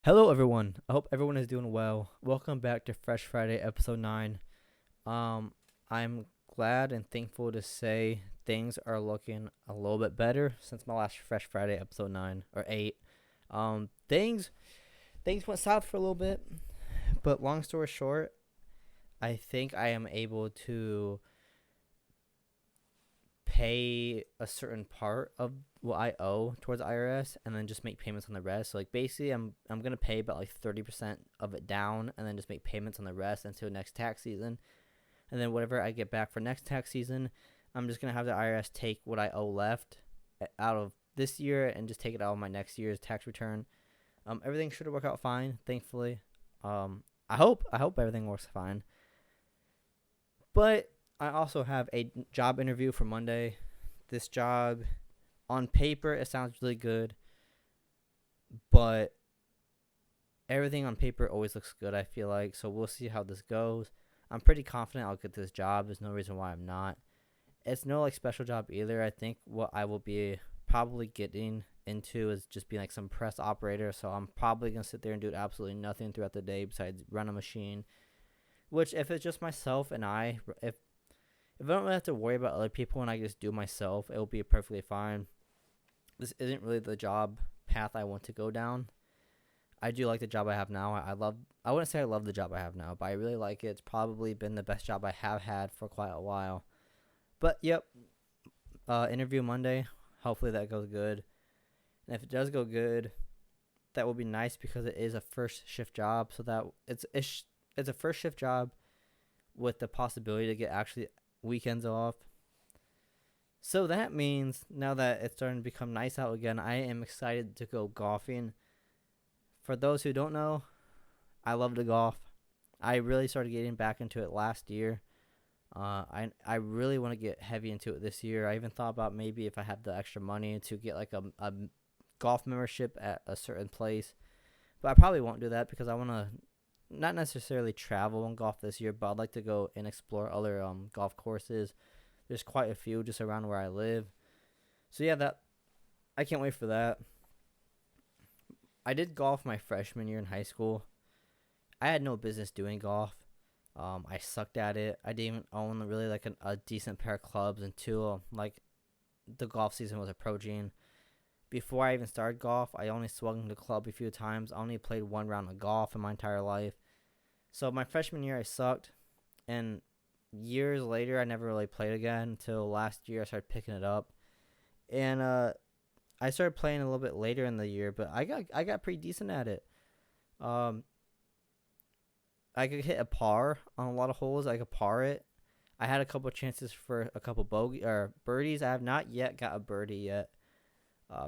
Hello, everyone. I hope everyone is doing well. Welcome back to Fresh Friday, episode 9. I'm glad and thankful to say things are looking a little bit better since my last Fresh Friday, episode 9 or 8. Things went south for a little bit, but long story short, I think I am able to pay a certain part of what I owe towards IRS and then just make payments on the rest. So like basically I'm gonna pay about like 30% of it down and then just make payments on the rest until next tax season. And then whatever I get back for next tax season, I'm just gonna have the IRS take what I owe left out of this year and just take it out of my next year's tax return. Everything should work out fine, thankfully. I hope everything works fine. But I also have a job interview for Monday. This job, on paper, it sounds really good, but everything on paper always looks good, I feel like. So we'll see how this goes. I'm pretty confident I'll get this job. There's no reason why I'm not. It's no like special job either. I think what I will be probably getting into is just being like some press operator. So I'm probably gonna sit there and do absolutely nothing throughout the day besides run a machine. Which if it's just myself and if I don't really have to worry about other people and I just do myself, it will be perfectly fine. This isn't really the job path I want to go down. I do like the job I have now. I wouldn't say I love the job I have now, but I really like it. It's probably been the best job I have had for quite a while. But yep, interview Monday. Hopefully that goes good. And if it does go good, that will be nice because it is a first shift job. So that it's a first shift job with the possibility to get actually weekends off. So that means now that it's starting to become nice out again, I am excited to go golfing. For those who don't know, I love to golf. I really started getting back into it last year. I really want to get heavy into it this year. I even thought about maybe if I had the extra money to get like a golf membership at a certain place. But I probably won't do that because I want to not necessarily travel and golf this year, but I'd like to go and explore other golf courses. There's quite a few just around where I live. So yeah, that I can't wait for that. I did golf my freshman year in high school. I had no business doing golf. I sucked at it. I didn't even own really like a decent pair of clubs until like the golf season was approaching. Before I even started golf, I only swung the club a few times. I only played one round of golf in my entire life. So my freshman year, I sucked, and years later, I never really played again until last year. I started picking it up, and I started playing a little bit later in the year, but I got pretty decent at it. Um, I could hit a par on a lot of holes. I could par it. I had a couple of chances for a couple bogey or birdies. I have not yet got a birdie yet.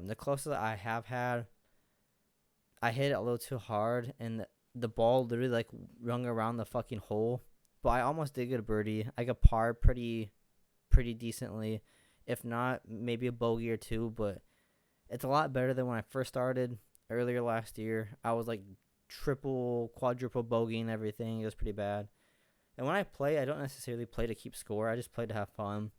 The closest I have had, I hit it a little too hard, and the ball literally like rung around the fucking hole. But I almost did get a birdie. I got par pretty decently. If not, maybe a bogey or two, but it's a lot better than when I first started earlier last year. I was like triple, quadruple bogeying everything. It was pretty bad. And when I play, I don't necessarily play to keep score. I just play to have fun.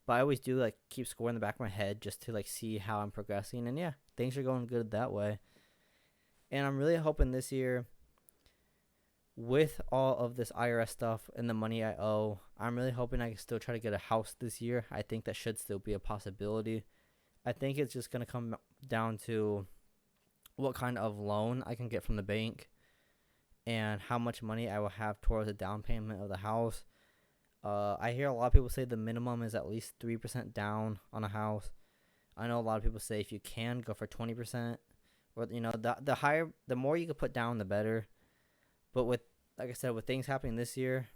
But I always do like keep score in the back of my head just to like see how I'm progressing. And yeah, things are going good that way. And I'm really hoping this year, with all of this IRS stuff and the money I owe, I'm really hoping I can still try to get a house this year. I think that should still be a possibility. I think it's just going to come down to what kind of loan I can get from the bank and how much money I will have towards the down payment of the house. I hear a lot of people say the minimum is at least 3% down on a house. I know a lot of people say if you can go for 20%, or the more you can put down, the better. But with, like I said, with things happening this year,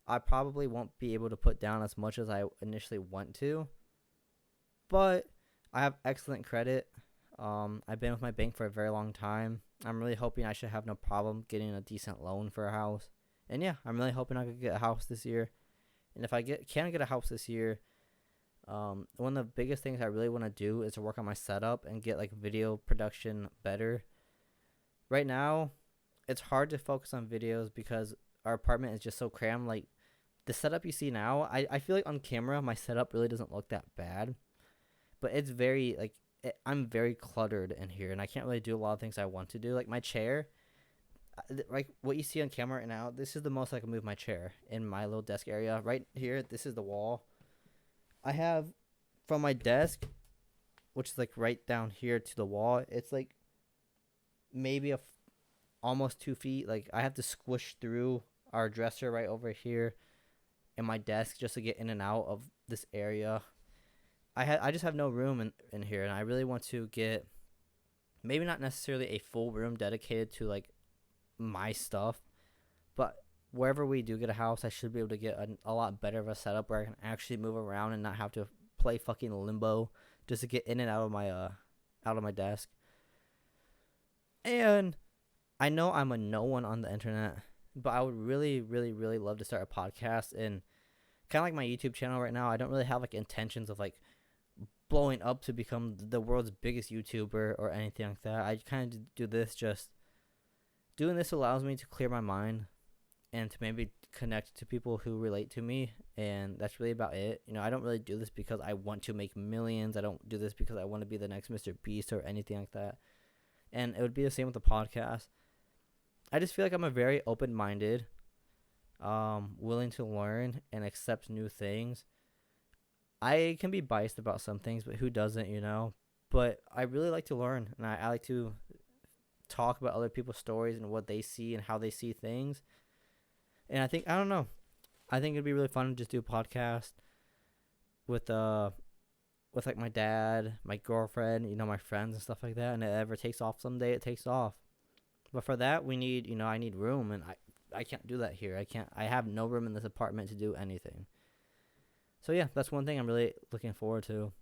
I probably won't be able to put down as much as I initially want to. But I have excellent credit. I've been with my bank for a very long time. I'm really hoping I should have no problem getting a decent loan for a house. And yeah, I'm really hoping I could get a house this year. And if I can get a house this year, one of the biggest things I really want to do is to work on my setup and get like video production better. Right now, it's hard to focus on videos because our apartment is just so crammed. Like the setup you see now, I feel like on camera my setup really doesn't look that bad, but it's very like I'm very cluttered in here, and I can't really do a lot of things I want to do. Like my chair, like what you see on camera right now, this is the most I can move my chair in my little desk area. Right here, this is the wall. I have from my desk, which is like right down here to the wall, it's like maybe almost 2 feet. Like I have to squish through our dresser right over here and my desk just to get in and out of this area. I just have no room in here, and I really want to get maybe not necessarily a full room dedicated to like my stuff, but wherever we do get a house, I should be able to get a lot better of a setup where I can actually move around and not have to play fucking limbo just to get in and out of my desk. And I know I'm a no one on the internet, but I would really, really, really love to start a podcast. And kind of like my YouTube channel right now, I don't really have like intentions of like blowing up to become the world's biggest YouTuber or anything like that. I kind of do this just doing this allows me to clear my mind and to maybe connect to people who relate to me, and that's really about it. I don't really do this because I want to make millions. I don't do this because I want to be the next Mr. Beast or anything like that. And it would be the same with the podcast. I just feel like I'm a very open-minded, willing to learn and accept new things. I can be biased about some things, but who doesn't? But I really like to learn, and I like to talk about other people's stories and what they see and how they see things. And I don't know. I think it'd be really fun to just do a podcast with like my dad, my girlfriend, my friends and stuff like that. And if it ever takes off someday, it takes off. But for that, we need, I need room, and I can't do that here. I have no room in this apartment to do anything. So yeah, that's one thing I'm really looking forward to.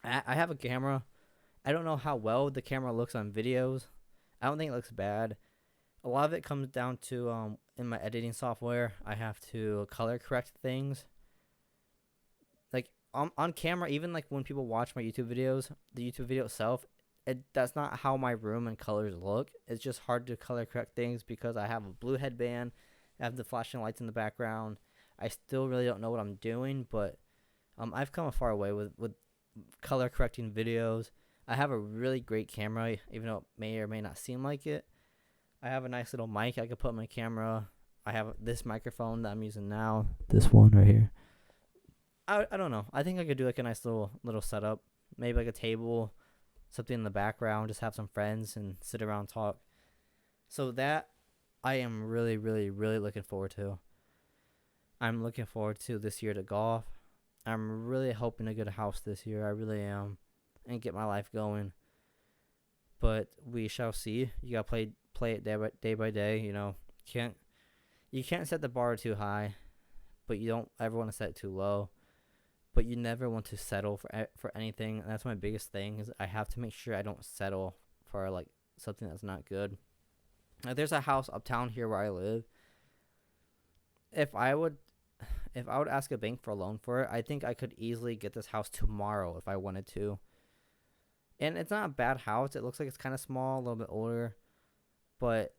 I have a camera. I don't know how well the camera looks on videos. I don't think it looks bad. A lot of it comes down to in my editing software, I have to color correct things. Like on camera, even like when people watch my YouTube videos, the YouTube video itself, that's not how my room and colors look. It's just hard to color correct things because I have a blue headband, I have the flashing lights in the background. I still really don't know what I'm doing, but I've come a far way with color correcting videos. I have a really great camera, even though it may or may not seem like it. I have a nice little mic I could put on my camera. I have this microphone that I'm using now. This one right here. I don't know. I think I could do like a nice little setup. Maybe like a table, something in the background, just have some friends and sit around and talk. So that I am really, really, really looking forward to. I'm looking forward to this year to golf. I'm really hoping to get a house this year. I really am. And get my life going. But we shall see. You gotta play it day by day. You can't set the bar too high, but you don't ever want to set it too low. But you never want to settle for anything. And that's my biggest thing is I have to make sure I don't settle for like something that's not good. Like, there's a house uptown here where I live. If I would ask a bank for a loan for it, I think I could easily get this house tomorrow if I wanted to. And it's not a bad house. It looks like it's kind of small, a little bit older. But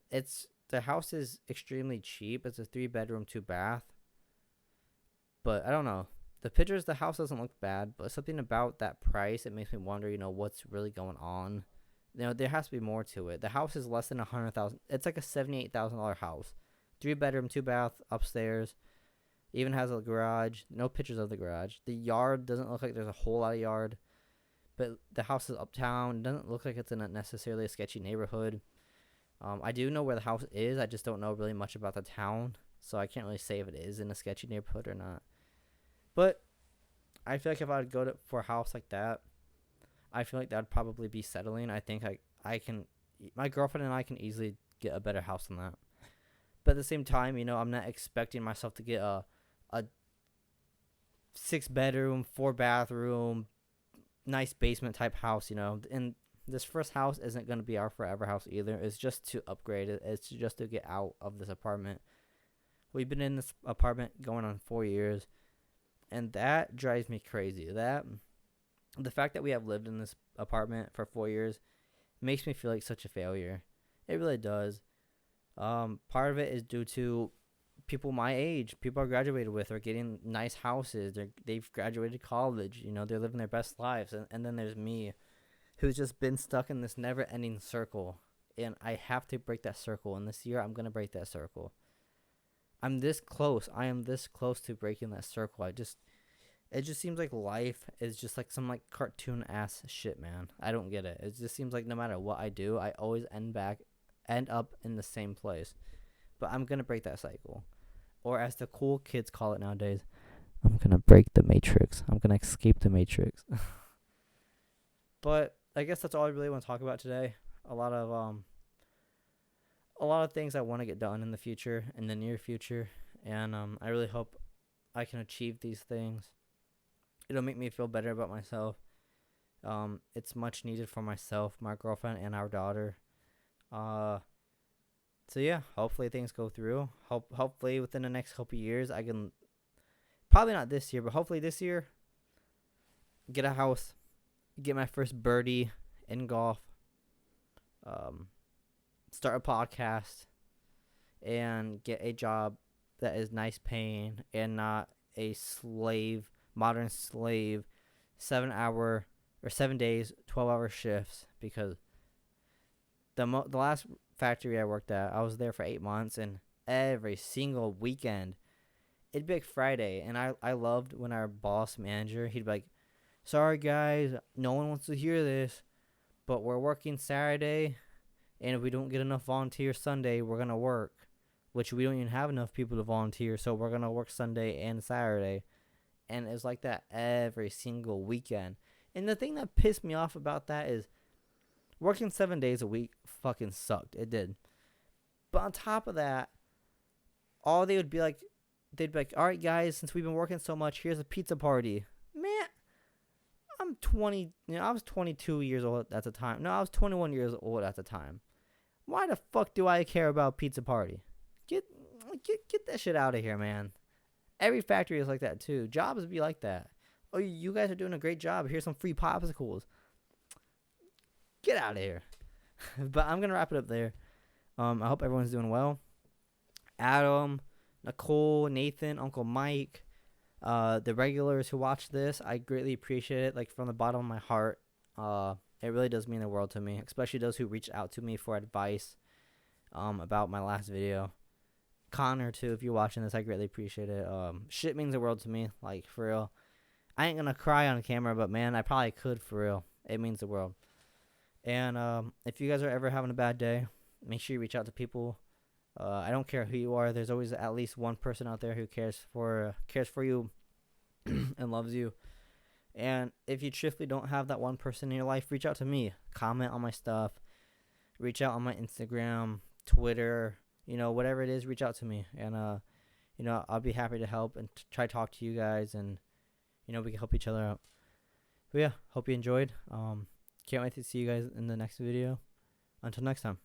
the house is extremely cheap. It's a 3-bedroom, 2-bath. But I don't know. The house doesn't look bad. But something about that price, it makes me wonder, what's really going on. There has to be more to it. The house is less than $100,000. It's like a $78,000 house. 3-bedroom, 2-bath, upstairs. Even has a garage. No pictures of the garage. The yard doesn't look like there's a whole lot of yard. But the house is uptown. It doesn't look like it's in necessarily a sketchy neighborhood. I do know where the house is. I just don't know really much about the town. So I can't really say if it is in a sketchy neighborhood or not. But I feel like if I would go for a house like that, I feel like that would probably be settling. I think I can, my girlfriend and I can easily get a better house than that. But at the same time, I'm not expecting myself to get a 6-bedroom, 4-bathroom, nice basement type house, and this first house isn't going to be our forever house either. It's just to upgrade it. It's just to get out of this apartment. We've been in this apartment going on 4 years, and that drives me crazy. The fact that we have lived in this apartment for 4 years makes me feel like such a failure. It really does. Part of it is due to people my age, people I graduated with, are getting nice houses. They've graduated college. They're living their best lives, and then there's me. who's just been stuck in this never-ending circle, and I have to break that circle. And this year, I'm gonna break that circle. I'm this close. I am this close to breaking that circle. It just seems like life is just like some like cartoon ass shit, man. I don't get it. It just seems like no matter what I do, I always end up in the same place. But I'm gonna break that cycle, or as the cool kids call it nowadays, I'm gonna break the matrix. I'm gonna escape the matrix. But I guess that's all I really want to talk about today. A lot of things I want to get done in the future, in the near future, and I really hope I can achieve these things. It'll make me feel better about myself. It's much needed for myself, my girlfriend, and our daughter. So yeah, hopefully things go through. Hopefully within the next couple years, I can, probably not this year, but hopefully this year, get a house, get my first birdie in golf, start a podcast, and get a job that is nice paying and not a modern slave, 7 days, 12-hour shifts. Because the last factory I worked at, I was there for 8 months, and every single weekend, it'd be like Friday, and I loved when our boss manager, he'd be like, sorry guys, no one wants to hear this, but we're working Saturday, and if we don't get enough volunteers Sunday, we're gonna work, which we don't even have enough people to volunteer, so we're gonna work Sunday and Saturday. And it's like that every single weekend. And the thing that pissed me off about that is working 7 days a week fucking sucked. It did. But on top of that, they'd be like, all right, guys, since we've been working so much, here's a pizza party. Man, I'm 20. I was 22 years old at the time. No, I was 21 years old at the time. Why the fuck do I care about pizza party? Get that shit out of here, man. Every factory is like that too. Jobs be like that. Oh, you guys are doing a great job. Here's some free popsicles. Get out of here. But I'm gonna wrap it up there. I hope everyone's doing well. Adam, Nicole, Nathan, Uncle Mike, the regulars who watch this, I greatly appreciate it. Like from the bottom of my heart. It really does mean the world to me, especially those who reached out to me for advice about my last video. Connor too, if you're watching this, I greatly appreciate it. Shit means the world to me, like for real. I ain't gonna cry on camera, but man, I probably could for real. It means the world. And if you guys are ever having a bad day, make sure you reach out to people. I don't care who you are. There's always at least one person out there who cares for you and loves you. And if you truthfully don't have that one person in your life, reach out to me. Comment on my stuff. Reach out on my Instagram, Twitter. Whatever it is, reach out to me, and I'll be happy to help and try to talk to you guys, and we can help each other out. But yeah, hope you enjoyed. Can't wait to see you guys in the next video. Until next time.